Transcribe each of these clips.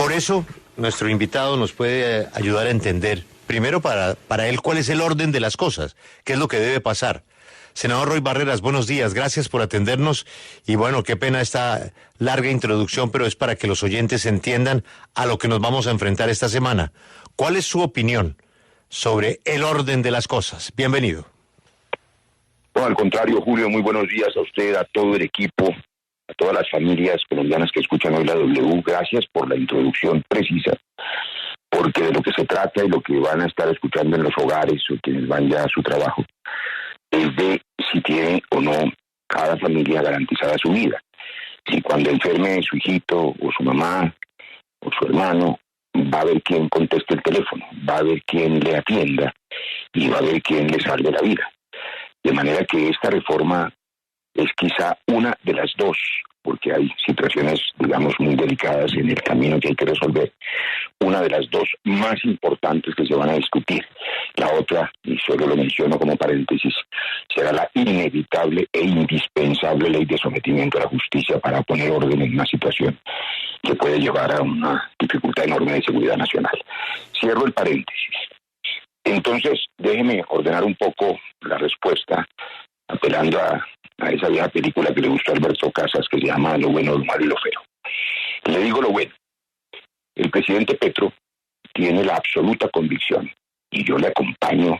Por eso, nuestro invitado nos puede ayudar a entender, primero para él, cuál es el orden de las cosas, qué es lo que debe pasar. Senador Roy Barreras, buenos días, gracias por atendernos y bueno, qué pena esta larga introducción, pero es para que los oyentes entiendan a lo que nos vamos a enfrentar esta semana. ¿Cuál es su opinión sobre el orden de las cosas? Bienvenido. No, al contrario, Julio, muy buenos días a usted, a todo el equipo, a todas las familias colombianas que escuchan hoy la W. Gracias por la introducción precisa, porque de lo que se trata y lo que van a estar escuchando en los hogares o quienes van ya a su trabajo es de si tiene o no cada familia garantizada su vida. Si cuando enferme su hijito o su mamá o su hermano, va a haber quien conteste el teléfono, va a haber quien le atienda y va a haber quien le salve la vida. De manera que esta reforma es quizá una de las dos, porque hay situaciones, digamos, muy delicadas en el camino que hay que resolver, una de las dos más importantes que se van a discutir. La otra, y solo lo menciono como paréntesis, será la inevitable e indispensable ley de sometimiento a la justicia para poner orden en una situación que puede llevar a una dificultad enorme de seguridad nacional. Cierro el paréntesis. Entonces, déjeme ordenar un poco la respuesta, apelando a esa vieja película que le gustó a Alberto Casas, que se llama Lo bueno, lo malo y lo feo. Le digo lo bueno. El presidente Petro tiene la absoluta convicción, y yo le acompaño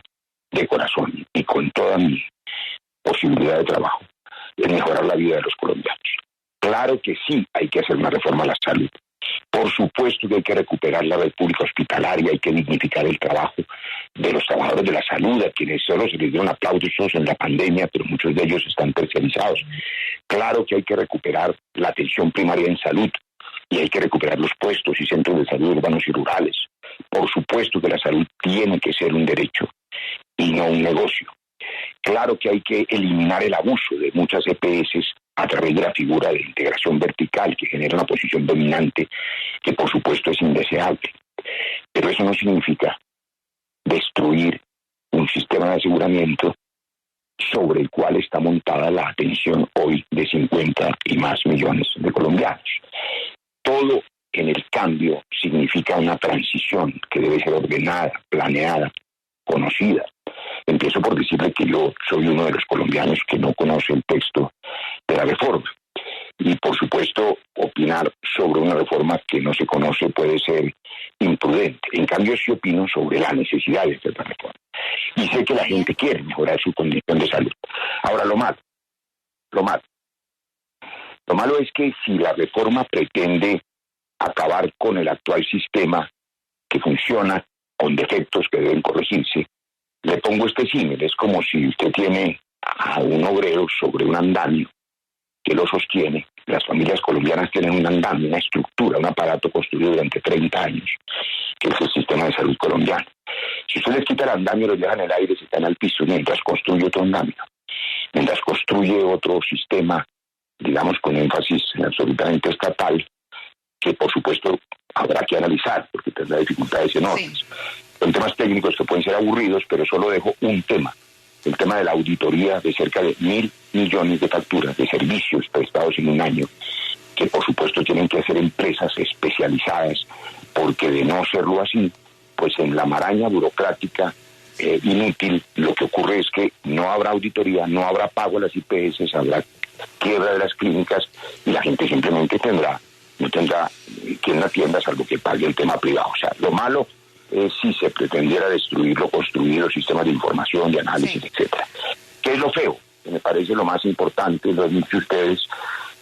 de corazón y con toda mi posibilidad de trabajo, de mejorar la vida de los colombianos. Claro que sí hay que hacer una reforma a la salud. Por supuesto que hay que recuperar la red pública hospitalaria, hay que dignificar el trabajo de los trabajadores de la salud, a quienes solo se les dieron aplausos en la pandemia, pero muchos de ellos están terciarizados. Claro que hay que recuperar la atención primaria en salud y hay que recuperar los puestos y centros de salud urbanos y rurales. Por supuesto que la salud tiene que ser un derecho y no un negocio. Claro que hay que eliminar el abuso de muchas EPS a través de la figura de integración vertical que genera una posición dominante que por supuesto es indeseable. Pero eso no significa destruir un sistema de aseguramiento sobre el cual está montada la atención hoy de 50 y más millones de colombianos. Todo en el cambio significa una transición que debe ser ordenada, planeada, conocida. Empiezo por decirle que yo soy uno de los colombianos que no conoce el texto de la reforma. Y por supuesto, opinar sobre una reforma que no se conoce puede ser imprudente. En cambio, sí opino sobre la necesidad de esta reforma. Y sé que la gente quiere mejorar su condición de salud. Ahora, lo malo es que si la reforma pretende acabar con el actual sistema que funciona con defectos que deben corregirse, le pongo este símil. Es como si usted tiene a un obrero sobre un andamio que lo sostiene. Las familias colombianas tienen un andamio, una estructura, un aparato construido durante 30 años, que es el sistema de salud colombiano. Si usted les quita el andamio, los deja en el aire, se están al piso, mientras construye otro andamio, mientras construye otro sistema, digamos con énfasis absolutamente estatal, que por supuesto habrá que analizar, porque tendrá dificultades enormes. Sí. Son temas técnicos que pueden ser aburridos, pero solo dejo un tema. El tema de la auditoría de cerca de 1.000 millones de facturas de servicios prestados en un año, que por supuesto tienen que hacer empresas especializadas, porque de no serlo así, pues en la maraña burocrática inútil, lo que ocurre es que no habrá auditoría, no habrá pago a las IPS, habrá quiebra de las clínicas y la gente simplemente no tendrá quien la atienda salvo que pague el tema privado. O sea, lo malo es si se pretendiera destruir lo construido, sistemas de información, de análisis, etcétera. ¿Qué es lo feo? Que me parece lo más importante, lo han dicho ustedes,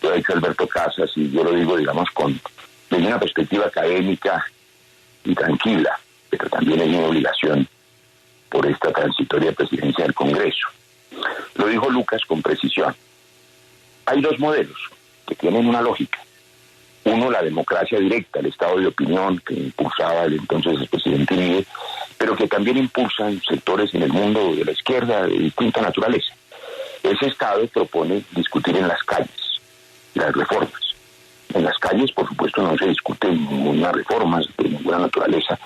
lo ha dicho Alberto Casas, y yo lo digo, digamos, desde una perspectiva académica y tranquila, pero también es mi obligación por esta transitoria presidencia del Congreso. Lo dijo Lucas con precisión. Hay dos modelos que tienen una lógica. Uno, la democracia directa, el estado de opinión que impulsaba el entonces presidente Uribe, pero que también impulsan sectores en el mundo de la izquierda de distinta naturaleza. Ese estado propone discutir en las calles las reformas. En las calles, por supuesto, no se discuten ninguna reforma de ninguna naturaleza,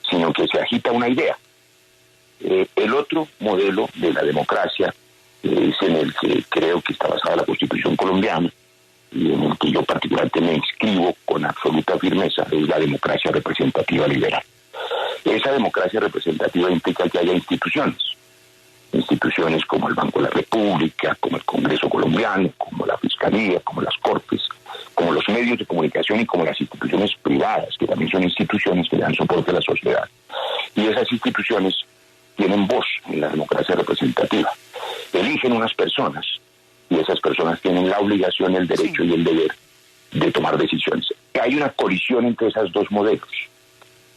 sino que se agita una idea. El otro modelo de la democracia es en el que creo que está basada la Constitución colombiana, y en el que yo particularmente me inscribo con absoluta firmeza, es la democracia representativa liberal. Esa democracia representativa implica que haya instituciones como el Banco de la República, como el Congreso colombiano, como la Fiscalía, como las Cortes, como los medios de comunicación y como las instituciones privadas, que también son instituciones que dan soporte a la sociedad. Y esas instituciones tienen voz en la democracia representativa. Eligen unas personas y esas personas tienen la obligación, el derecho y el deber de tomar decisiones. Hay una colisión entre esos dos modelos.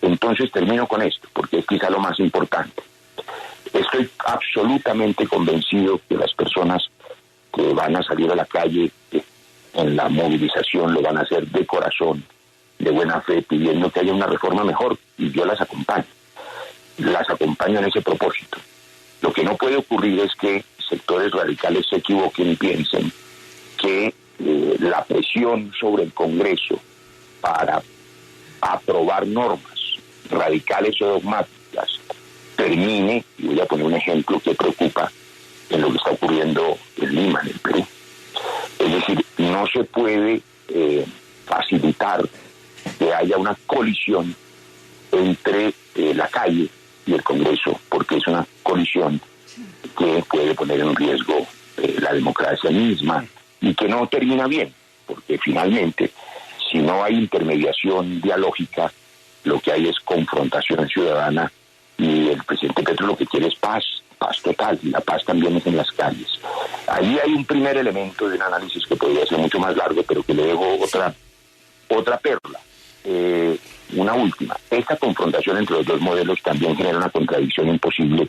Entonces termino con esto, porque es quizá lo más importante. Estoy absolutamente convencido que las personas que van a salir a la calle en la movilización lo van a hacer de corazón, de buena fe, pidiendo que haya una reforma mejor, y yo las acompaño. Las acompaño en ese propósito. Lo que no puede ocurrir es que sectores radicales se equivoquen y piensen que la presión sobre el Congreso para aprobar normas radicales o dogmáticas termine, y voy a poner un ejemplo que preocupa en lo que está ocurriendo en Lima, en el Perú. Es decir, no se puede facilitar que haya una colisión entre la calle y el Congreso, porque es una colisión que puede poner en riesgo la democracia misma y que no termina bien, porque finalmente, si no hay intermediación dialógica, lo que hay es confrontación ciudadana, y el presidente Petro lo que quiere es paz total, y la paz también es en las calles. Ahí hay un primer elemento de un análisis que podría ser mucho más largo, pero que le dejo otra perla. Una última. Esta confrontación entre los dos modelos también genera una contradicción imposible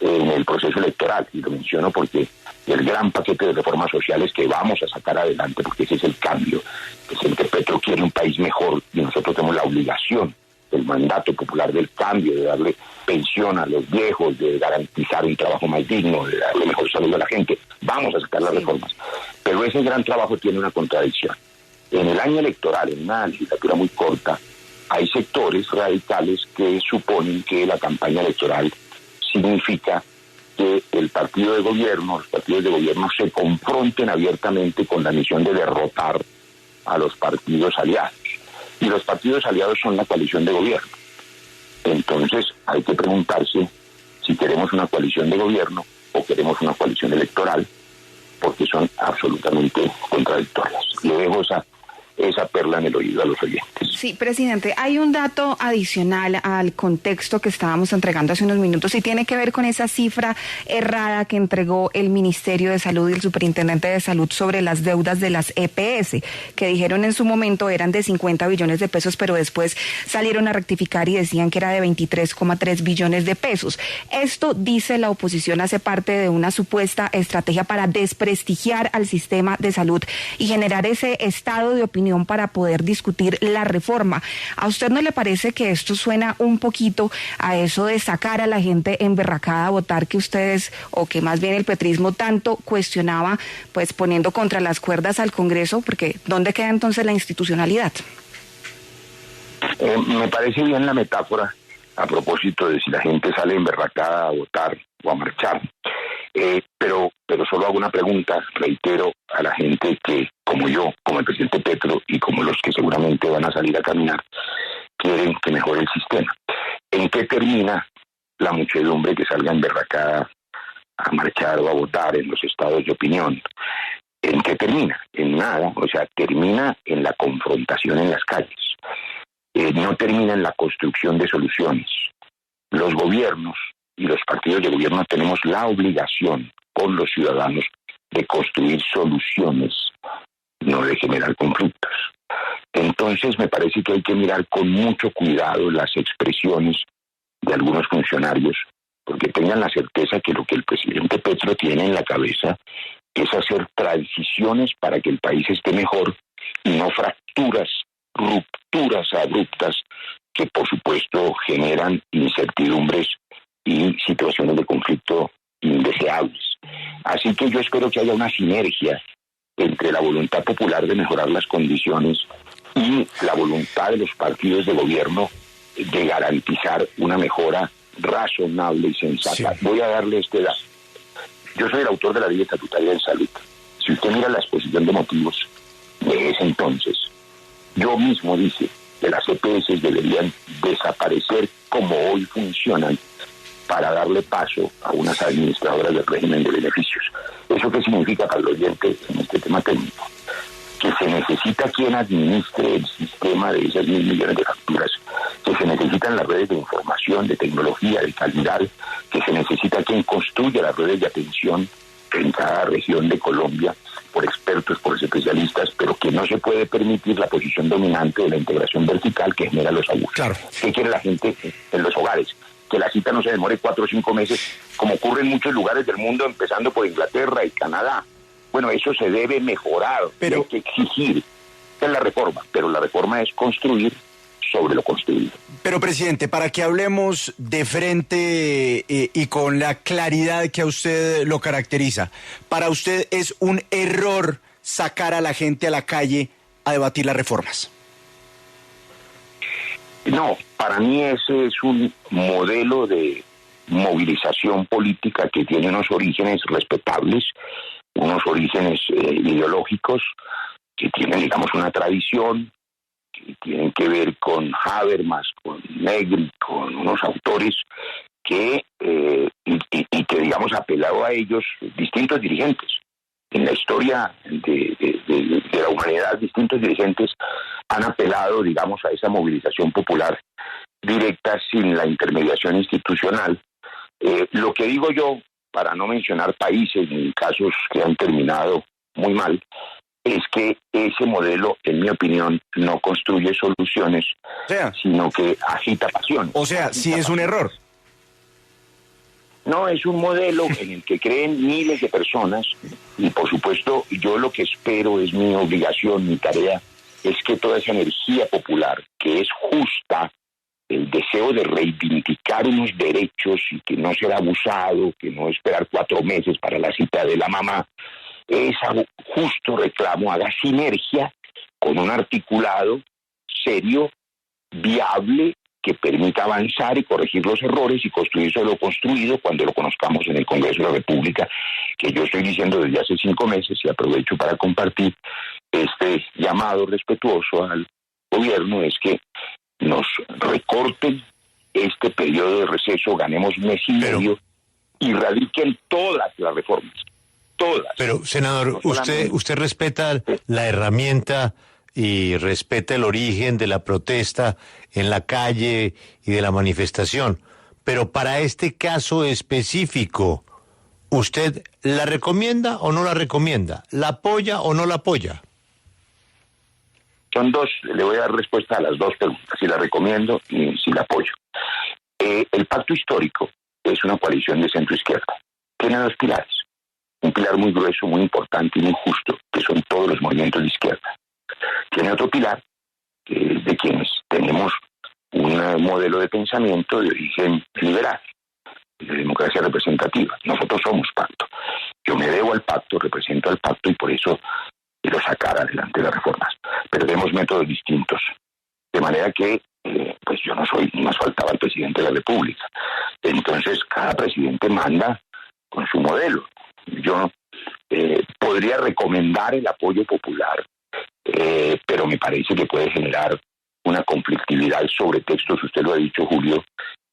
en el proceso electoral, y lo menciono porque el gran paquete de reformas sociales que vamos a sacar adelante, porque ese es el cambio, es el que Petro quiere un país mejor, y nosotros tenemos la obligación, el mandato popular del cambio, de darle pensión a los viejos, de garantizar un trabajo más digno, de darle mejor salud a la gente. Vamos a sacar las reformas. Pero ese gran trabajo tiene una contradicción. En el año electoral, en una legislatura muy corta, hay sectores radicales que suponen que la campaña electoral significa que el partido de gobierno, los partidos de gobierno se confronten abiertamente con la misión de derrotar a los partidos aliados. Y los partidos aliados son la coalición de gobierno. Entonces hay que preguntarse si queremos una coalición de gobierno o queremos una coalición electoral, porque son absolutamente contradictorias. Le dejo esa perla en el oído a los oyentes. Sí, presidente, hay un dato adicional al contexto que estábamos entregando hace unos minutos y tiene que ver con esa cifra errada que entregó el Ministerio de Salud y el Superintendente de Salud sobre las deudas de las EPS, que dijeron en su momento eran de 50 billones de pesos, pero después salieron a rectificar y decían que era de 23,3 billones de pesos. Esto, dice la oposición, hace parte de una supuesta estrategia para desprestigiar al sistema de salud y generar ese estado de opinión para poder discutir la reforma. ¿A usted no le parece que esto suena un poquito a eso de sacar a la gente emberracada a votar que ustedes, o que más bien el petrismo tanto cuestionaba, pues poniendo contra las cuerdas al Congreso? Porque ¿dónde queda entonces la institucionalidad? Me parece bien la metáfora a propósito de si la gente sale emberracada a votar o a marchar. Pero solo hago una pregunta, reitero a la gente que, como yo, como el presidente Petro y como los que seguramente van a salir a caminar, quieren que mejore el sistema. ¿En qué termina la muchedumbre que salga emberracada a marchar o a votar en los estados de opinión? ¿En qué termina? En nada, o sea, termina en la confrontación en las calles. No termina en la construcción de soluciones. Los gobiernos y los partidos de gobierno tenemos la obligación con los ciudadanos de construir soluciones, no de generar conflictos. Entonces me parece que hay que mirar con mucho cuidado las expresiones de algunos funcionarios, porque tengan la certeza que lo que el presidente Petro tiene en la cabeza es hacer transiciones para que el país esté mejor y no fracturas, rupturas abruptas que por supuesto generan incertidumbres y situaciones de conflicto indeseables. Así que yo espero que haya una sinergia entre la voluntad popular de mejorar las condiciones y la voluntad de los partidos de gobierno de garantizar una mejora razonable y sensata. Sí. Voy a darle este dato. Yo soy el autor de la Ley Estatutaria de Salud. Si usted mira la exposición de motivos, de ese entonces, yo mismo dije que las EPS deberían desaparecer como hoy funcionan para darle paso a unas administradoras del régimen de beneficios. ¿Eso qué significa para el oyente en este tema técnico? Que se necesita quien administre el sistema de esas 1.000 millones de facturas, que se necesitan las redes de información, de tecnología, de calidad, que se necesita quien construya las redes de atención en cada región de Colombia, por expertos, por especialistas, pero que no se puede permitir la posición dominante de la integración vertical que genera los abusos. Claro. ¿Qué quiere la gente en los hogares? Que la cita no se demore 4 o 5 meses, como ocurre en muchos lugares del mundo, empezando por Inglaterra y Canadá. Bueno, eso se debe mejorar, pero hay que exigir en la reforma, pero la reforma es construir sobre lo construido. Pero, presidente, para que hablemos de frente y con la claridad que a usted lo caracteriza, ¿para usted es un error sacar a la gente a la calle a debatir las reformas? No, para mí ese es un modelo de movilización política que tiene unos orígenes respetables, unos orígenes ideológicos, que tienen, digamos, una tradición, que tienen que ver con Habermas, con Negri, con unos autores que, y que, digamos, apelado a ellos distintos dirigentes. En la historia de la humanidad, distintos dirigentes han apelado, digamos, a esa movilización popular directa sin la intermediación institucional. Lo que digo yo, para no mencionar países ni casos que han terminado muy mal, es que ese modelo, en mi opinión, no construye soluciones, sino que agita pasiones. O sea, sí es un error. No, es un modelo en el que creen miles de personas y, por supuesto, yo lo que espero, es mi obligación, mi tarea, es que toda esa energía popular, que es justa, el deseo de reivindicar unos derechos y que no ser abusado, que no esperar 4 meses para la cita de la mamá, ese justo reclamo haga sinergia con un articulado serio, viable, que permita avanzar y corregir los errores y construir sobre lo construido cuando lo conozcamos en el Congreso de la República, que yo estoy diciendo desde hace 5 meses y aprovecho para compartir este llamado respetuoso al gobierno, es que nos recorten este periodo de receso, ganemos un mes y medio y radiquen todas las reformas. Todas. Pero, senador, usted respeta la herramienta y respeta el origen de la protesta en la calle y de la manifestación, pero para este caso específico, ¿usted la recomienda o no la recomienda? ¿La apoya o no la apoya? Son dos, le voy a dar respuesta a las dos preguntas, si la recomiendo y si la apoyo. El pacto histórico es una coalición de centro-izquierda. Tiene 2 pilares. Un pilar muy grueso, muy importante y muy justo, que son todos los movimientos de izquierda. Tiene otro pilar, que es de quienes tenemos un modelo de pensamiento de origen liberal, de democracia representativa. Nosotros somos pacto. Yo me debo al pacto, represento al pacto y por eso quiero sacar adelante las reformas. Pero tenemos métodos distintos. De manera que, pues yo no soy, ni más faltaba el presidente de la República. Entonces, cada presidente manda con su modelo. Yo podría recomendar el apoyo popular, pero me parece que puede generar una conflictividad sobre textos, usted lo ha dicho, Julio,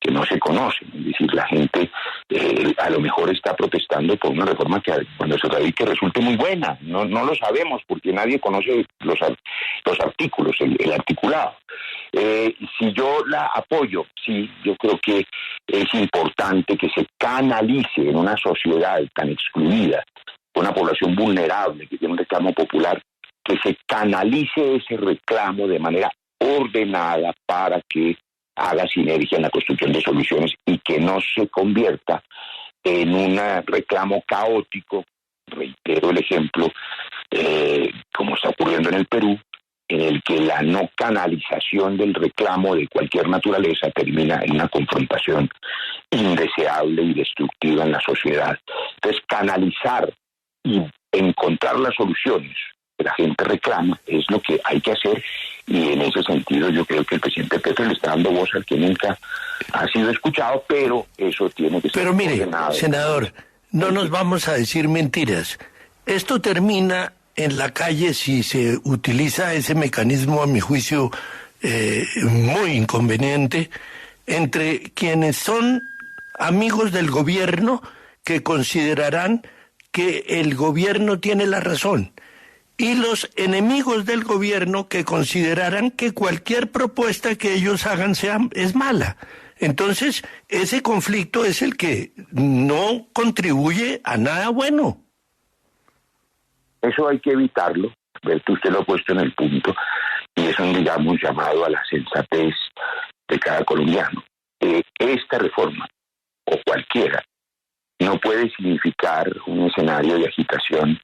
que no se conocen. Es decir, la gente a lo mejor está protestando por una reforma que cuando se radique resulte muy buena. No lo sabemos porque nadie conoce los artículos, el articulado. Si yo la apoyo, sí, yo creo que es importante que se canalice en una sociedad tan excluida, una población vulnerable que tiene un reclamo popular, que se canalice ese reclamo de manera ordenada para que haga sinergia en la construcción de soluciones y que no se convierta en un reclamo caótico. Reitero el ejemplo, como está ocurriendo en el Perú, en el que la no canalización del reclamo de cualquier naturaleza termina en una confrontación indeseable y destructiva en la sociedad. Entonces, canalizar y encontrar las soluciones que la gente reclama es lo que hay que hacer, y en ese sentido yo creo que el presidente Petro le está dando voz al que nunca ha sido escuchado, pero eso tiene que ser... Pero mire, senador, no nos vamos a decir mentiras. Esto termina en la calle si se utiliza ese mecanismo, a mi juicio, muy inconveniente, entre quienes son amigos del gobierno que considerarán que el gobierno tiene la razón, y los enemigos del gobierno que considerarán que cualquier propuesta que ellos hagan es mala. Entonces, ese conflicto es el que no contribuye a nada bueno. Eso hay que evitarlo, usted lo ha puesto en el punto, y es un, digamos, llamado a la sensatez de cada colombiano. Esta reforma, o cualquiera, no puede significar un escenario de agitación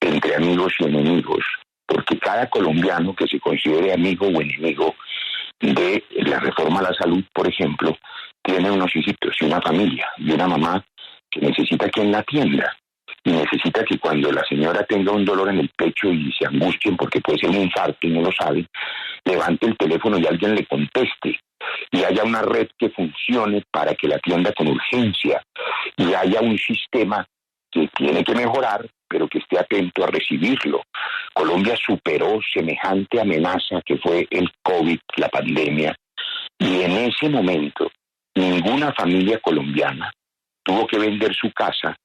entre amigos y enemigos, porque cada colombiano que se considere amigo o enemigo de la reforma a la salud, por ejemplo, tiene unos hijitos y una familia y una mamá que necesita quien la atienda, y necesita que cuando la señora tenga un dolor en el pecho y se angustien porque puede ser un infarto y no lo sabe, levante el teléfono y alguien le conteste, y haya una red que funcione para que la atienda con urgencia, y haya un sistema que tiene que mejorar, pero que esté atento a recibirlo. Colombia superó semejante amenaza que fue el COVID, la pandemia, y en ese momento ninguna familia colombiana tuvo que vender su casa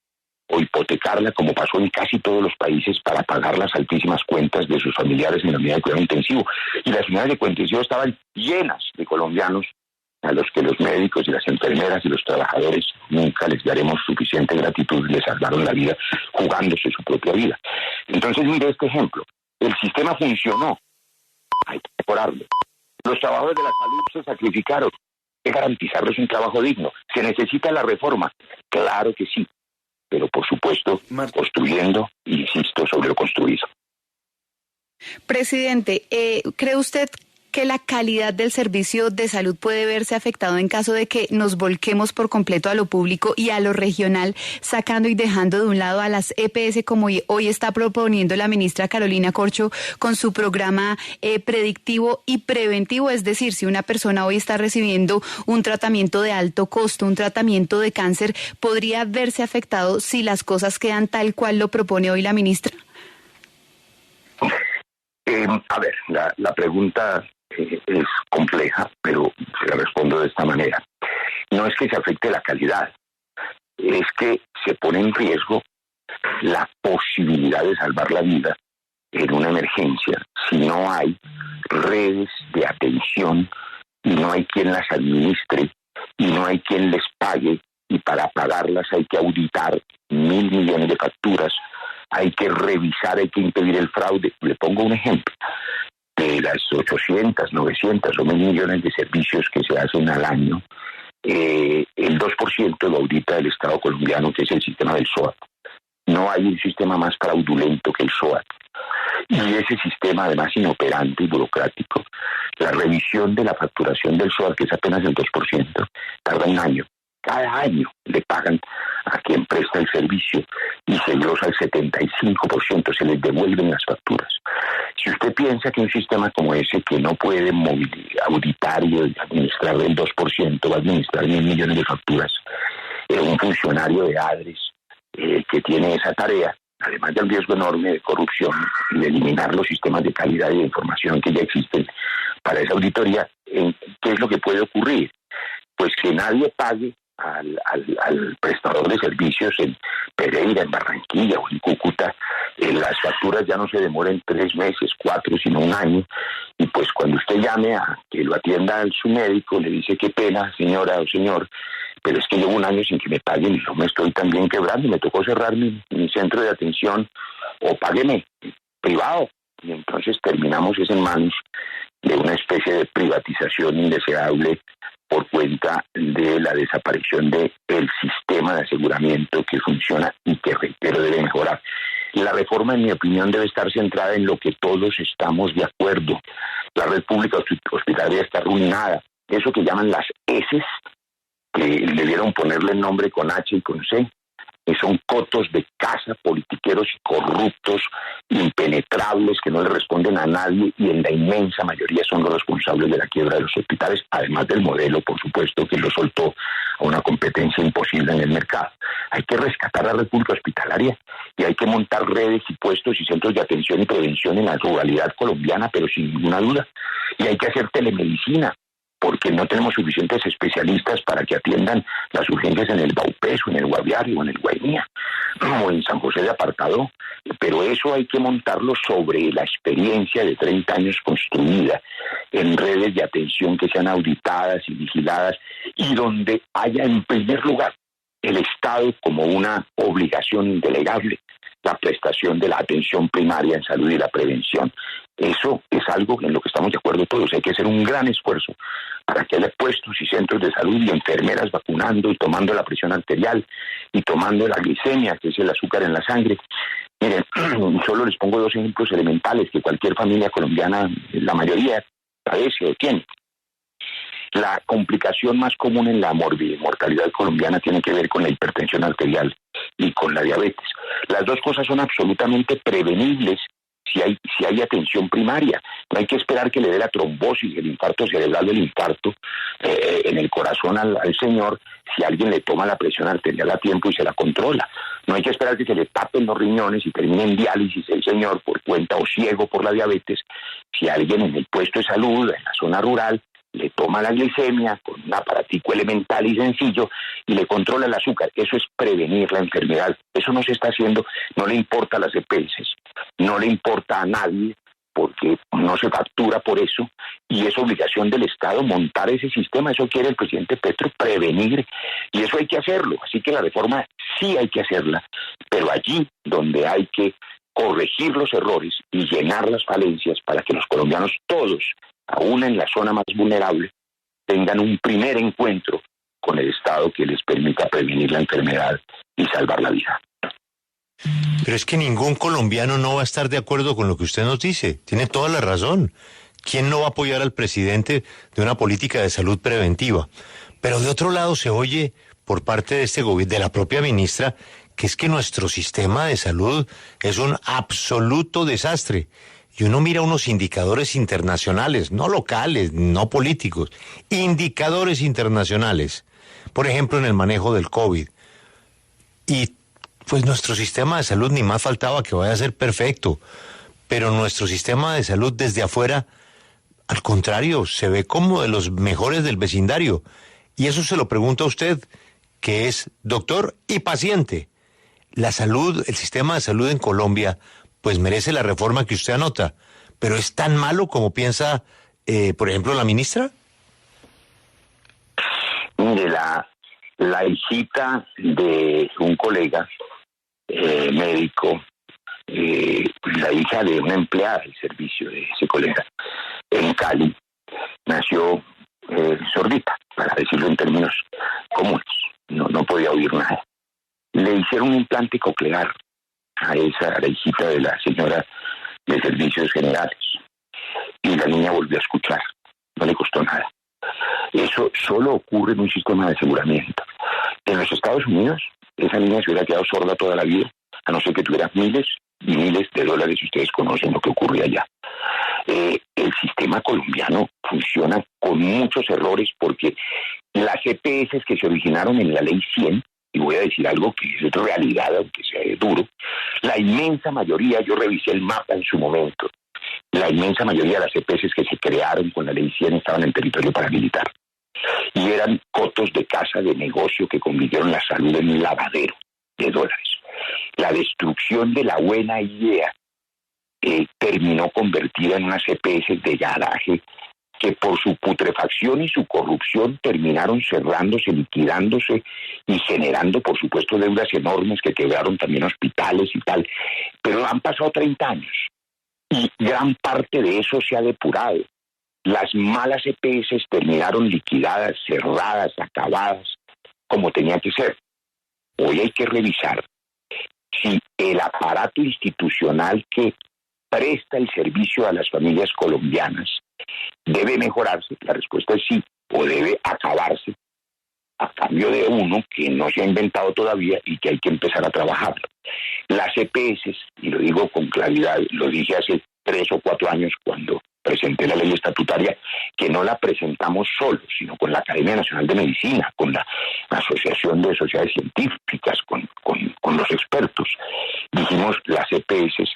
o hipotecarla, como pasó en casi todos los países, para pagar las altísimas cuentas de sus familiares en la unidad de cuidado intensivo. Y las unidades de cuidado intensivo estaban llenas de colombianos a los que los médicos y las enfermeras y los trabajadores nunca les daremos suficiente gratitud, les salvaron la vida jugándose su propia vida. Entonces, mire este ejemplo. El sistema funcionó. Hay que mejorarlo. Los trabajadores de la salud se sacrificaron. Hay que garantizarles un trabajo digno. ¿Se necesita la reforma? Claro que sí. Pero, por supuesto, construyendo, insisto, sobre lo construido. Presidente, ¿cree usted que la calidad del servicio de salud puede verse afectado en caso de que nos volquemos por completo a lo público y a lo regional, sacando y dejando de un lado a las EPS, como hoy está proponiendo la ministra Carolina Corcho con su programa predictivo y preventivo? Es decir, si una persona hoy está recibiendo un tratamiento de alto costo, un tratamiento de cáncer, ¿podría verse afectado si las cosas quedan tal cual lo propone hoy la ministra? A ver, la pregunta es compleja, pero se la respondo de esta manera. No es que se afecte la calidad, es que se pone en riesgo la posibilidad de salvar la vida en una emergencia si no hay redes de atención y no hay quien las administre y no hay quien les pague, y para pagarlas hay que auditar 1.000 millones de facturas, hay que revisar, hay que impedir el fraude. Le pongo un ejemplo. De las 800, 900 o 1.000 millones de servicios que se hacen al año, el 2% lo audita el Estado colombiano, que es el sistema del SOAT. No hay un sistema más fraudulento que el SOAT. Y ese sistema, además inoperante y burocrático, la revisión de la facturación del SOAT, que es apenas el 2%, tarda un año. Cada año le pagan a quien presta el servicio y se glosa el 75%, se les devuelven las facturas. Si usted piensa que un sistema como ese, que no puede auditar y administrar el 2%, va a administrar 1.000 millones de facturas, un funcionario de ADRES que tiene esa tarea, además del riesgo enorme de corrupción y de eliminar los sistemas de calidad y de información que ya existen para esa auditoría, ¿qué es lo que puede ocurrir? Pues que nadie pague al prestador de servicios en Pereira, en Barranquilla o en Cúcuta. Las facturas ya no se demoran 3 meses, 4, sino un año, y pues cuando usted llame a que lo atienda su médico, le dice: qué pena, señora o señor, pero es que llevo un año sin que me paguen y yo me estoy también quebrando, me tocó cerrar mi centro de atención, o págueme privado. Y entonces terminamos en manos de una especie de privatización indeseable por cuenta de la desaparición del sistema de aseguramiento que funciona y que, reitero, debe mejorar. La reforma, en mi opinión, debe estar centrada en lo que todos estamos de acuerdo. La red pública hospitalaria está arruinada. Eso que llaman las ESES, que debieron ponerle el nombre con H y con C, que son cotos de casa, politiqueros y corruptos, impenetrables, que no le responden a nadie, y en la inmensa mayoría son los responsables de la quiebra de los hospitales, además del modelo, por supuesto, que lo soltó a una competencia imposible en el mercado. hay que rescatar la red pública hospitalaria y hay que montar redes y puestos y centros de atención y prevención en la ruralidad colombiana, pero sin ninguna duda. Y hay que hacer telemedicina, porque no tenemos suficientes especialistas para que atiendan las urgencias en el Baupés, o en el Guaviare, o en el Guainía, o en San José de Apartadó. Pero eso hay que montarlo sobre la experiencia de 30 años construida en redes de atención que sean auditadas y vigiladas, y donde haya en primer lugar el Estado como una obligación indelegable la prestación de la atención primaria en salud y la prevención. Eso es algo en lo que estamos de acuerdo todos. Hay que hacer un gran esfuerzo para que haya puestos y centros de salud y enfermeras vacunando y tomando la presión arterial y tomando la glicemia, que es el azúcar en la sangre. Miren, solo les pongo 2 ejemplos elementales que cualquier familia colombiana, la mayoría, padece o tiene. La complicación más común en la mortalidad colombiana tiene que ver con la hipertensión arterial y con la diabetes. Las 2 cosas son absolutamente prevenibles si hay atención primaria. No hay que esperar que le dé la trombosis, el infarto cerebral del infarto en el corazón al señor si alguien le toma la presión arterial a tiempo y se la controla. No hay que esperar que se le tapen los riñones y termine en diálisis el señor por cuenta o ciego por la diabetes si alguien en el puesto de salud, en la zona rural, le toma la glicemia con un aparatico elemental y sencillo y le controla el azúcar. Eso es prevenir la enfermedad. Eso no se está haciendo, no le importa a las EPS, no le importa a nadie, porque no se factura por eso, y es obligación del Estado montar ese sistema. Eso quiere el presidente Petro, prevenir, y eso hay que hacerlo. Así que la reforma sí hay que hacerla, pero allí donde hay que corregir los errores y llenar las falencias para que los colombianos todos, aún en la zona más vulnerable, tengan un primer encuentro con el Estado que les permita prevenir la enfermedad y salvar la vida. Pero es que ningún colombiano no va a estar de acuerdo con lo que usted nos dice. Tiene toda la razón. ¿Quién no va a apoyar al presidente de una política de salud preventiva? Pero de otro lado se oye por parte de este gobierno, de la propia ministra, que es que nuestro sistema de salud es un absoluto desastre. Y uno mira unos indicadores internacionales, no locales, no políticos, indicadores internacionales, por ejemplo en el manejo del COVID. Y pues nuestro sistema de salud ni más faltaba que vaya a ser perfecto, pero nuestro sistema de salud desde afuera, al contrario, se ve como de los mejores del vecindario. Y eso se lo pregunto a usted, que es doctor y paciente. La salud, el sistema de salud en Colombia, pues merece la reforma que usted anota, pero ¿es tan malo como piensa, por ejemplo, la ministra? Mire, la hijita de un colega médico, la hija de una empleada del servicio de ese colega en Cali, nació sordita, para decirlo en términos comunes, no podía oír nada. Le hicieron un implante coclear a la hijita de la señora de servicios generales, y la niña volvió a escuchar, no le costó nada. Eso solo ocurre en un sistema de aseguramiento. En los Estados Unidos, esa niña se hubiera quedado sorda toda la vida, a no ser que tuviera miles y miles de dólares, y ustedes conocen lo que ocurre allá. El sistema colombiano funciona con muchos errores porque las EPS que se originaron en la Ley 100, y voy a decir algo que es realidad, aunque sea duro, la inmensa mayoría, yo revisé el mapa en su momento, la inmensa mayoría de las EPS que se crearon con la Ley 100 estaban en territorio paramilitar. Y eran cotos de casa de negocio que convirtieron la salud en un lavadero de dólares. La destrucción de la buena idea terminó convertida en unas EPS de garaje que por su putrefacción y su corrupción terminaron cerrándose, liquidándose y generando, por supuesto, deudas enormes que quebraron también hospitales y tal. Pero han pasado 30 años y gran parte de eso se ha depurado. Las malas EPS terminaron liquidadas, cerradas, acabadas, como tenía que ser. Hoy hay que revisar si el aparato institucional que presta el servicio a las familias colombianas debe mejorarse. La respuesta es sí, o debe acabarse a cambio de uno que no se ha inventado todavía y que hay que empezar a trabajarlo. Las EPS, y lo digo con claridad, lo dije hace 3 o 4 años cuando presenté la ley estatutaria, que no la presentamos solos, sino con la Academia Nacional de Medicina, con la Asociación de Sociedades Científicas, con los expertos. Dijimos, las EPS,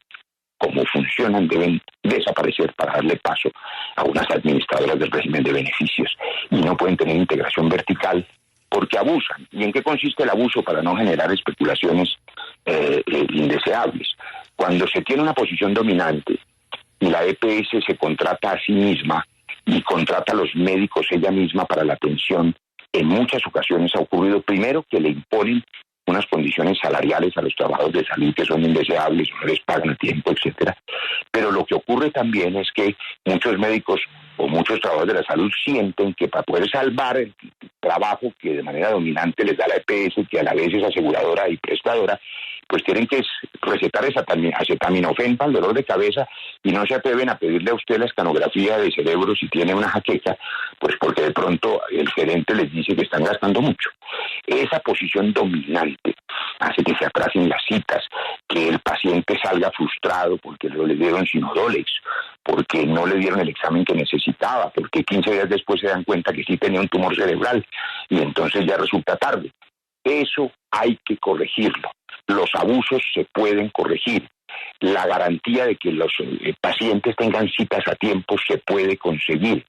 como funcionan, deben desaparecer para darle paso a unas administradoras del régimen de beneficios y no pueden tener integración vertical porque abusan. ¿Y en qué consiste el abuso? Para no generar especulaciones indeseables. Cuando se tiene una posición dominante y la EPS se contrata a sí misma y contrata a los médicos ella misma para la atención, en muchas ocasiones ha ocurrido primero que le imponen unas condiciones salariales a los trabajadores de salud que son indeseables, no les pagan a tiempo, etcétera. Pero lo que ocurre también es que muchos médicos o muchos trabajadores de la salud sienten que para poder salvar el trabajo que de manera dominante les da la EPS, que a la vez es aseguradora y prestadora, pues tienen que recetar acetaminofén para el dolor de cabeza y no se atreven a pedirle a usted la escanografía de cerebro si tiene una jaqueca, pues porque de pronto el gerente les dice que están gastando mucho. Esa posición dominante hace que se atrasen las citas, que el paciente salga frustrado porque no le dieron Sinodolex, porque no le dieron el examen que necesitaba, porque 15 días después se dan cuenta que sí tenía un tumor cerebral y entonces ya resulta tarde. Eso hay que corregirlo. Los abusos se pueden corregir. La garantía de que los pacientes tengan citas a tiempo se puede conseguir,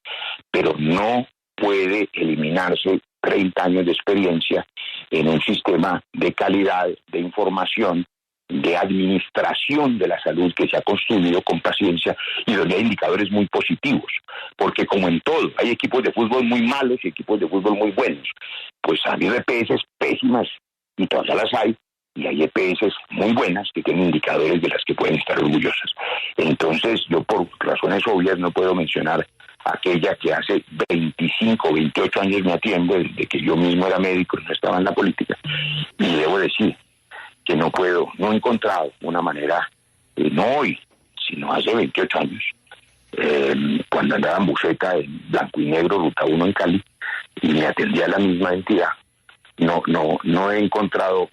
pero no puede eliminarse 30 años de experiencia en un sistema de calidad, de información, de administración de la salud que se ha construido con paciencia y donde hay indicadores muy positivos, porque como en todo, hay equipos de fútbol muy malos y equipos de fútbol muy buenos, pues hay EPS pésimas y todas las hay, y hay EPS muy buenas que tienen indicadores de las que pueden estar orgullosas. Entonces yo por razones obvias no puedo mencionar aquella que hace 25 o 28 años me atiende, desde que yo mismo era médico y no estaba en la política, y debo decir que no he encontrado una manera, no hoy, sino hace 28 años, cuando andaba en buseta en blanco y negro, Ruta 1 en Cali, y me atendía la misma entidad, no he encontrado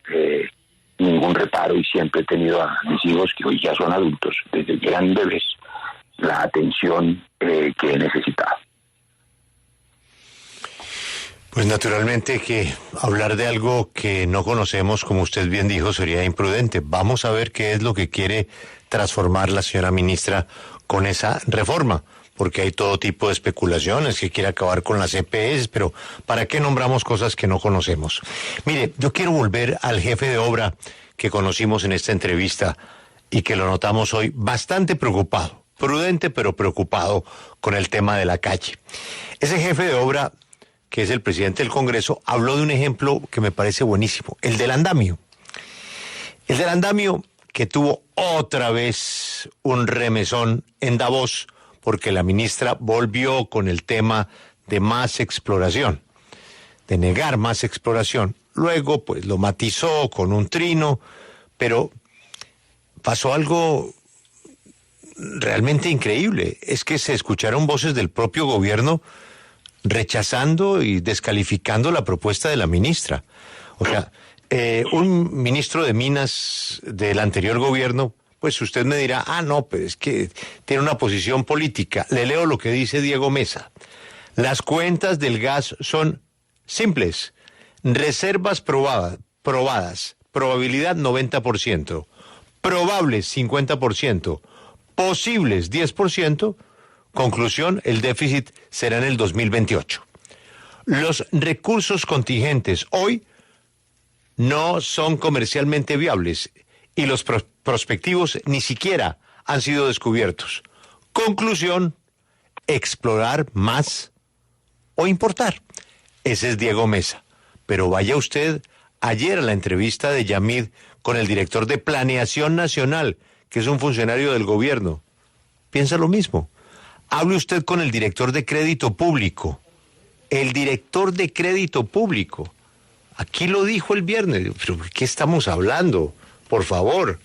ningún reparo y siempre he tenido a mis hijos, que hoy ya son adultos, desde que eran bebés, la atención que he necesitado. Pues naturalmente que hablar de algo que no conocemos, como usted bien dijo, sería imprudente. Vamos a ver qué es lo que quiere transformar la señora ministra con esa reforma, porque hay todo tipo de especulaciones, que quiere acabar con las EPS, pero ¿para qué nombramos cosas que no conocemos? Mire, yo quiero volver al jefe de obra que conocimos en esta entrevista y que lo notamos hoy bastante preocupado, prudente pero preocupado con el tema de la calle. Ese jefe de obra, que es el presidente del Congreso, habló de un ejemplo que me parece buenísimo, el del andamio. El del andamio que tuvo otra vez un remesón en Davos, porque la ministra volvió con el tema de más exploración, de negar más exploración. Luego, pues, lo matizó con un trino, pero pasó algo realmente increíble. Es que se escucharon voces del propio gobierno rechazando y descalificando la propuesta de la ministra. O sea, un ministro de Minas del anterior gobierno, pues usted me dirá, no, pues es que tiene una posición política. Le leo lo que dice Diego Mesa. Las cuentas del gas son simples. Reservas probadas, probabilidad 90%, probables 50%, posibles 10%, conclusión, el déficit será en el 2028. Los recursos contingentes hoy no son comercialmente viables y los prospectivos ni siquiera han sido descubiertos. Conclusión, explorar más o importar. Ese es Diego Mesa. Pero vaya usted ayer a la entrevista de Yamid con el director de Planeación Nacional, que es un funcionario del gobierno. Piensa lo mismo. Hable usted con el director de Crédito Público. El director de Crédito Público. Aquí lo dijo el viernes. ¿Pero de qué estamos hablando? Por favor.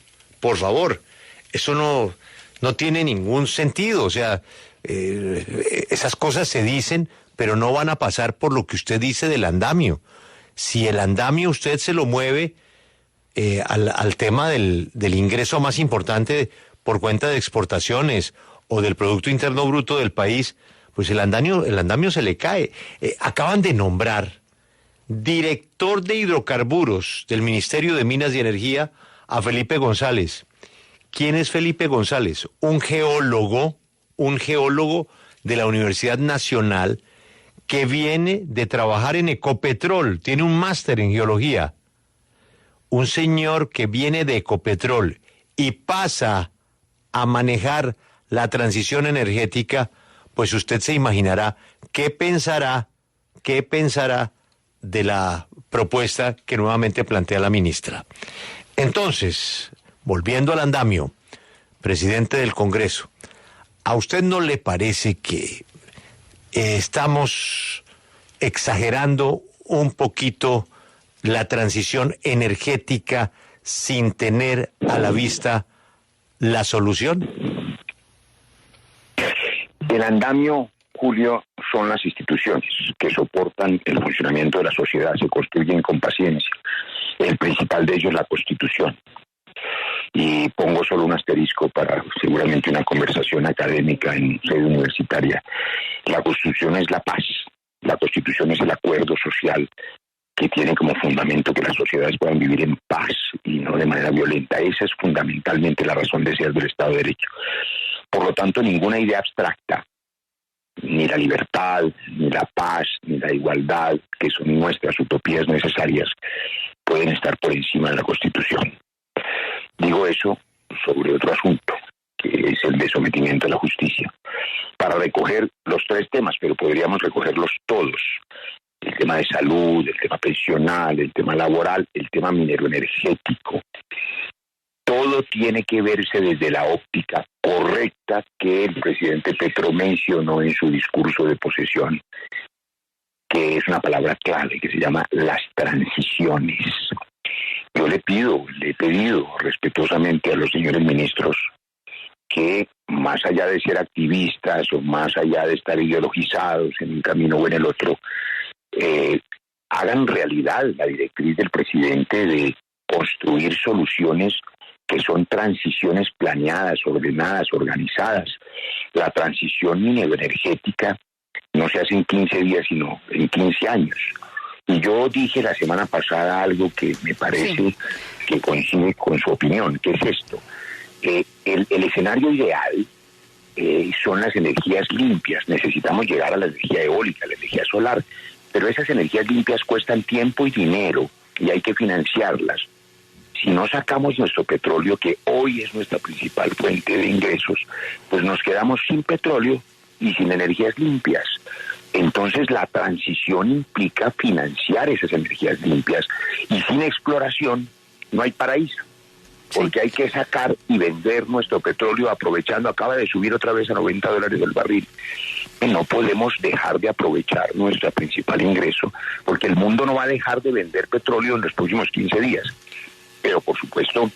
Eso no tiene ningún sentido. O sea, esas cosas se dicen, pero no van a pasar por lo que usted dice del andamio. Si el andamio usted se lo mueve al tema del ingreso más importante por cuenta de exportaciones o del Producto Interno Bruto del país, pues el andamio se le cae. Acaban de nombrar director de hidrocarburos del Ministerio de Minas y Energía a Felipe González. ¿Quién es Felipe González? Un geólogo de la Universidad Nacional que viene de trabajar en Ecopetrol, tiene un máster en geología. Un señor que viene de Ecopetrol y pasa a manejar la transición energética, pues usted se imaginará qué pensará de la propuesta que nuevamente plantea la ministra. Entonces, volviendo al andamio, presidente del Congreso, ¿a usted no le parece que estamos exagerando un poquito la transición energética sin tener a la vista la solución? El andamio, Julio, son las instituciones que soportan el funcionamiento de la sociedad, se construyen con paciencia. El principal de ellos es la Constitución. Y pongo solo un asterisco para seguramente una conversación académica en sede universitaria. La Constitución es la paz, la Constitución es el acuerdo social que tiene como fundamento que las sociedades puedan vivir en paz y no de manera violenta. Esa es fundamentalmente la razón de ser del Estado de Derecho. Por lo tanto, ninguna idea abstracta, ni la libertad, ni la paz, ni la igualdad, que son nuestras utopías necesarias, pueden estar por encima de la Constitución. Digo eso sobre otro asunto, que es el de sometimiento a la justicia, para recoger los tres temas, pero podríamos recogerlos todos. El tema de salud, el tema pensional, el tema laboral, el tema minero-energético. Todo tiene que verse desde la óptica correcta que el presidente Petro mencionó en su discurso de posesión, que es una palabra clave, que se llama las transiciones. Yo le he pedido respetuosamente a los señores ministros que, más allá de ser activistas o más allá de estar ideologizados en un camino o en el otro, hagan realidad la directriz del presidente de construir soluciones que son transiciones planeadas, ordenadas, organizadas. La transición mineroenergética no se hace en 15 días, sino en 15 años. Y yo dije la semana pasada algo que me parece que coincide con su opinión, que es esto. El escenario ideal son las energías limpias. Necesitamos llegar a la energía eólica, a la energía solar, pero esas energías limpias cuestan tiempo y dinero y hay que financiarlas. Si no sacamos nuestro petróleo, que hoy es nuestra principal fuente de ingresos, pues nos quedamos sin petróleo y sin energías limpias. Entonces la transición implica financiar esas energías limpias y sin exploración no hay paraíso, porque hay que sacar y vender nuestro petróleo aprovechando, acaba de subir otra vez a $90 el barril. No podemos dejar de aprovechar nuestro principal ingreso, porque el mundo no va a dejar de vender petróleo en los próximos 15 días. Pero por supuesto,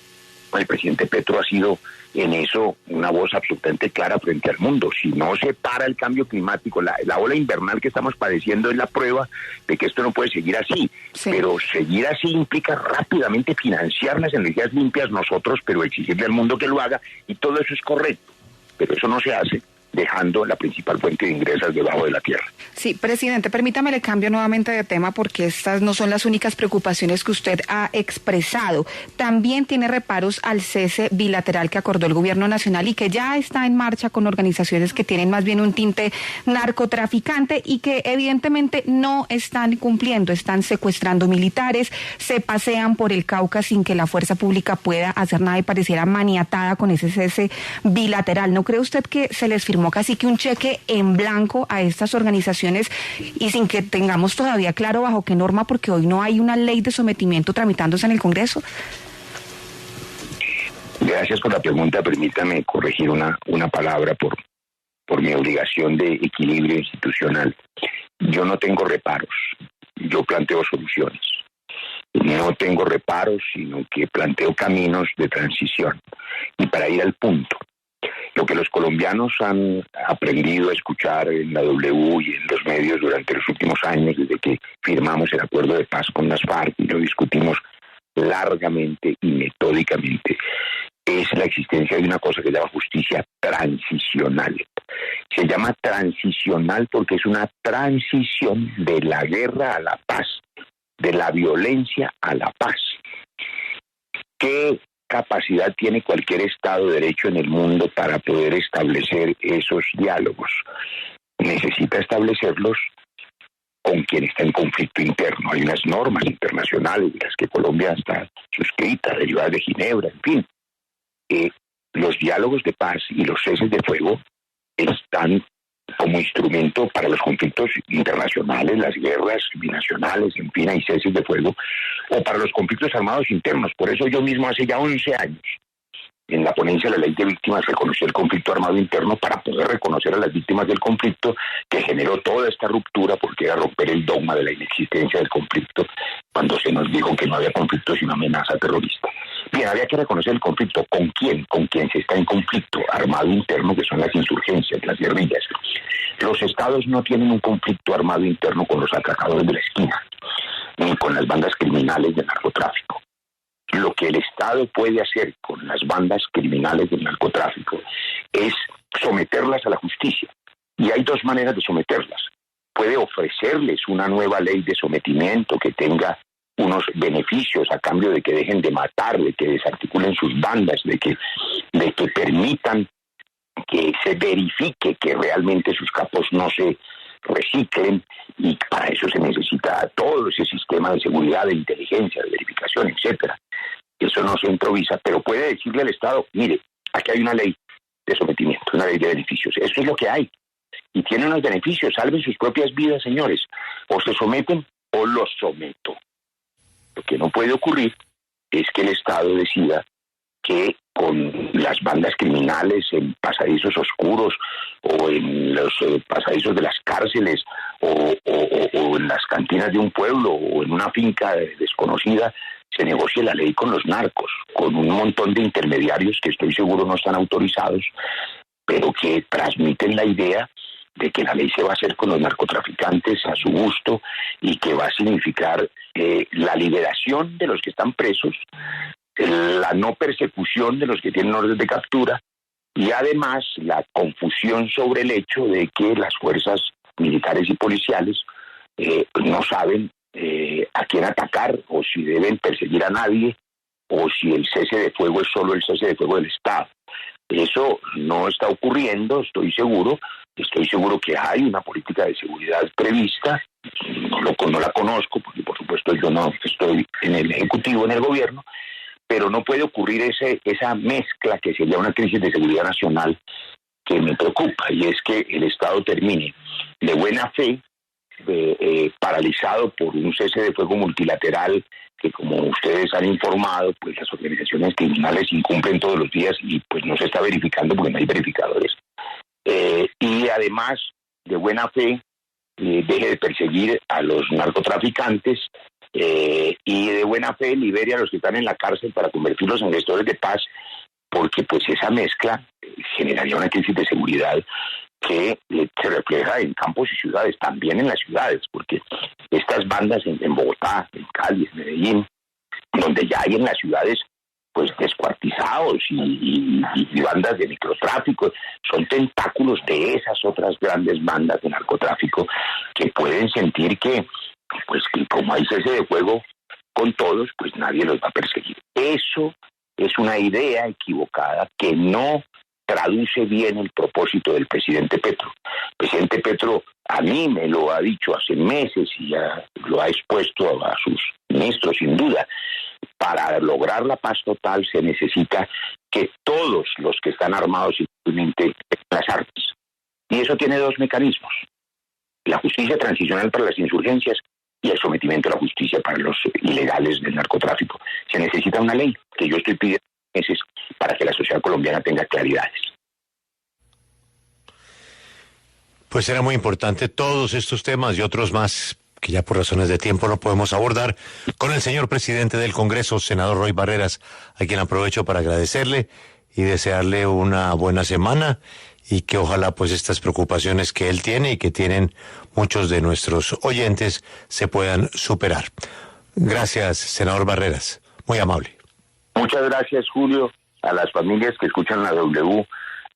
el presidente Petro ha sido en eso una voz absolutamente clara frente al mundo. Si no se para el cambio climático, la ola invernal que estamos padeciendo es la prueba de que esto no puede seguir así. Sí. Pero seguir así implica rápidamente financiar las energías limpias nosotros, pero exigirle al mundo que lo haga, y todo eso es correcto. Pero eso no se hace dejando la principal fuente de ingresos debajo de la tierra. Sí, presidente, permítame le cambio nuevamente de tema porque estas no son las únicas preocupaciones que usted ha expresado. También tiene reparos al cese bilateral que acordó el gobierno nacional y que ya está en marcha con organizaciones que tienen más bien un tinte narcotraficante y que evidentemente no están cumpliendo, están secuestrando militares, se pasean por el Cauca sin que la fuerza pública pueda hacer nada y pareciera maniatada con ese cese bilateral. ¿No cree usted que se les firmó casi que un cheque en blanco a estas organizaciones y sin que tengamos todavía claro bajo qué norma, porque hoy no hay una ley de sometimiento tramitándose en el Congreso? Gracias por la pregunta. Permítame corregir una palabra por mi obligación de equilibrio institucional. Yo no tengo reparos, yo planteo soluciones. No tengo reparos, sino que planteo caminos de transición. Y para ir al punto, lo que los colombianos han aprendido a escuchar en la W y en los medios durante los últimos años, desde que firmamos el acuerdo de paz con las FARC y lo discutimos largamente y metódicamente, es la existencia de una cosa que se llama justicia transicional. Se llama transicional porque es una transición de la guerra a la paz, de la violencia a la paz. ¿Qué capacidad tiene cualquier Estado de Derecho en el mundo para poder establecer esos diálogos? Necesita establecerlos con quien está en conflicto interno. Hay unas normas internacionales de las que Colombia está suscrita, derivadas de Ginebra, en fin. Los diálogos de paz y los ceses de fuego están como instrumento para los conflictos internacionales, las guerras binacionales, en fin, hay ceses de fuego, o para los conflictos armados internos. Por eso yo mismo hace ya 11 años, en la ponencia de la ley de víctimas, reconocí el conflicto armado interno para poder reconocer a las víctimas del conflicto que generó toda esta ruptura, porque era romper el dogma de la inexistencia del conflicto cuando se nos dijo que no había conflicto sino amenaza terrorista. Bien, había que reconocer el conflicto. ¿Con quién? Con quien se está en conflicto armado interno, que son las insurgencias, las guerrillas. Los estados no tienen un conflicto armado interno con los atracadores de la esquina, ni con las bandas criminales de narcotráfico. Lo que el Estado puede hacer con las bandas criminales del narcotráfico es someterlas a la justicia. Y hay dos maneras de someterlas. Puede ofrecerles una nueva ley de sometimiento que tenga unos beneficios a cambio de que dejen de matar, de que desarticulen sus bandas, de que permitan que se verifique que realmente sus capos no se reciclen, y para eso se necesita todo ese sistema de seguridad, de inteligencia, de verificación, etcétera. Eso no se improvisa, pero puede decirle al Estado, mire, aquí hay una ley de sometimiento, una ley de beneficios, eso es lo que hay, y tiene unos beneficios, salven sus propias vidas, señores, o se someten o los someto. Lo que no puede ocurrir es que el Estado decida que con las bandas criminales en pasadizos oscuros o en los pasadizos de las cárceles o en las cantinas de un pueblo o en una finca desconocida se negocie la ley con los narcos, con un montón de intermediarios que estoy seguro no están autorizados, pero que transmiten la idea de que la ley se va a hacer con los narcotraficantes a su gusto y que va a significar la liberación de los que están presos, la no persecución de los que tienen orden de captura y además la confusión sobre el hecho de que las fuerzas militares y policiales no saben a quién atacar o si deben perseguir a nadie o si el cese de fuego es solo el cese de fuego del Estado. Eso no está ocurriendo, estoy seguro que hay una política de seguridad prevista, no la conozco porque por supuesto yo no estoy en el Ejecutivo, en el gobierno, pero no puede ocurrir esa mezcla que sería una crisis de seguridad nacional que me preocupa, y es que el Estado termine de buena fe paralizado por un cese de fuego multilateral que, como ustedes han informado, pues las organizaciones criminales incumplen todos los días y pues no se está verificando porque no hay verificadores. Y además, de buena fe, deje de perseguir a los narcotraficantes y de buena fe libere a los que están en la cárcel para convertirlos en gestores de paz, porque pues esa mezcla generaría una crisis de seguridad que se refleja en campos y ciudades, también en las ciudades, porque estas bandas en Bogotá, en Cali, en Medellín, donde ya hay en las ciudades pues descuartizados y bandas de microtráfico, son tentáculos de esas otras grandes bandas de narcotráfico que pueden sentir que como hay cese de fuego con todos, pues nadie los va a perseguir. Eso es una idea equivocada que no traduce bien el propósito del presidente Petro. El presidente Petro a mí me lo ha dicho hace meses y ya lo ha expuesto a sus ministros, sin duda. Para lograr la paz total se necesita que todos los que están armados igualmente tengan las armas. Y eso tiene dos mecanismos: la justicia transicional para las insurgencias y el sometimiento a la justicia para los ilegales del narcotráfico. Se necesita una ley que yo estoy pidiendo meses para que la sociedad colombiana tenga claridades. Pues era muy importante todos estos temas y otros más que ya por razones de tiempo no podemos abordar con el señor presidente del Congreso, senador Roy Barreras, a quien aprovecho para agradecerle y desearle una buena semana y que ojalá pues estas preocupaciones que él tiene y que tienen muchos de nuestros oyentes se puedan superar. Gracias, senador Barreras. Muy amable. Muchas gracias, Julio. a las familias que escuchan la W,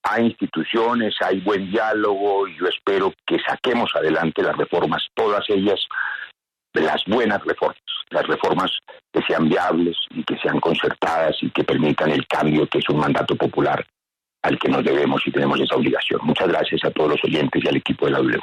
hay instituciones, hay buen diálogo y yo espero que saquemos adelante las reformas, todas ellas, las buenas reformas, las reformas que sean viables y que sean concertadas y que permitan el cambio, que es un mandato popular al que nos debemos y tenemos esa obligación. Muchas gracias a todos los oyentes y al equipo de la W.